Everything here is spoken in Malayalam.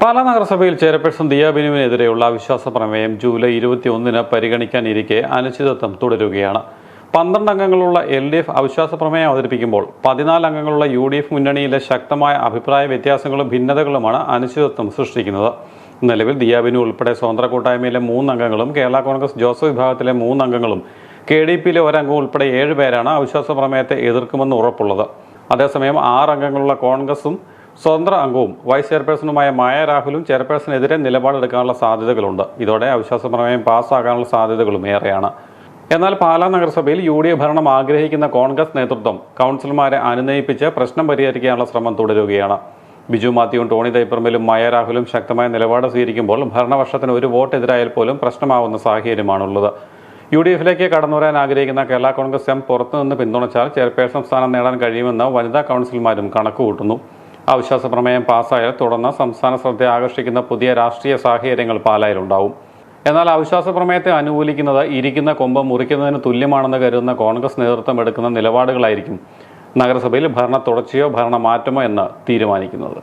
പാലാ നഗരസഭയിൽ ചെയർപേഴ്സൺ ദിയ ബിനുവിനെതിരെയുള്ള അവിശ്വാസ പ്രമേയം ജൂലൈ 21-ന് പരിഗണിക്കാനിരിക്കെ അനിശ്ചിതത്വം തുടരുകയാണ്. 12 അംഗങ്ങളുള്ള LDF അവിശ്വാസ പ്രമേയം അവതരിപ്പിക്കുമ്പോൾ 14 അംഗങ്ങളുള്ള UDF മുന്നണിയിലെ ശക്തമായ അഭിപ്രായ വ്യത്യാസങ്ങളും ഭിന്നതകളുമാണ് അനിശ്ചിതത്വം സൃഷ്ടിക്കുന്നത്. നിലവിൽ ദിയ ബിനു ഉൾപ്പെടെ സ്വതന്ത്ര കൂട്ടായ്മയിലെ 3 അംഗങ്ങളും കേരള കോൺഗ്രസ് ജോസഫ് വിഭാഗത്തിലെ 3 അംഗങ്ങളും KDPയിലെ 1 അംഗം ഉൾപ്പെടെ 7 പേരാണ് അവിശ്വാസ പ്രമേയത്തെ എതിർക്കുമെന്ന് ഉറപ്പുള്ളത്. അതേസമയം 6 അംഗങ്ങളുള്ള കോൺഗ്രസും സ്വതന്ത്ര അംഗവും വൈസ് ചെയർപേഴ്സണുമായ മായ രാഹുലും ചെയർപേഴ്സണെതിരെ നിലപാടെടുക്കാനുള്ള സാധ്യതകളുണ്ട്. ഇതോടെ അവിശ്വാസ പ്രമേയം പാസ്സാകാനുള്ള സാധ്യതകളും ഏറെയാണ്. എന്നാൽ പാലാ നഗരസഭയിൽ UDF ഭരണം ആഗ്രഹിക്കുന്ന കോൺഗ്രസ് നേതൃത്വം കൗൺസിലർമാരെ അനുനയിപ്പിച്ച് പ്രശ്നം പരിഹരിക്കാനുള്ള ശ്രമം തുടരുകയാണ്. ബിജു മാത്യുവും ടോണി തൈപ്പറമ്പിലും മായ രാഹുലും ശക്തമായ നിലപാട് സ്വീകരിക്കുമ്പോൾ ഭരണപക്ഷത്തിന് ഒരു വോട്ട് എതിരായാൽ പോലും പ്രശ്നമാവുന്ന സാഹചര്യമാണുള്ളത്. UDFിലേക്ക് കടന്നുവരാൻ ആഗ്രഹിക്കുന്ന കേരള കോൺഗ്രസ് എം പുറത്തുനിന്ന് പിന്തുണച്ചാൽ ചെയർപേഴ്സൺ സ്ഥാനം നേടാൻ കഴിയുമെന്ന് വനിതാ കൗൺസിലർമാരും കണക്കുകൂട്ടുന്നു. അവിശ്വാസ പ്രമേയം പാസ്സായാൽ തുടർന്ന് സംസ്ഥാന ശ്രദ്ധ ആകർഷിക്കുന്ന പുതിയ രാഷ്ട്രീയ സാഹചര്യങ്ങൾ പാലായിലുണ്ടാവും. എന്നാൽ അവിശ്വാസ പ്രമേയത്തെ അനുകൂലിക്കുന്നത് ഇരിക്കുന്ന കൊമ്പ് മുറിക്കുന്നതിന് തുല്യമാണെന്ന് കരുതുന്ന കോൺഗ്രസ് നേതൃത്വം എടുക്കുന്ന നിലപാടുകളായിരിക്കും നഗരസഭയിൽ ഭരണ തുടർച്ചയോ ഭരണമാറ്റമോ എന്ന് തീരുമാനിക്കുന്നത്.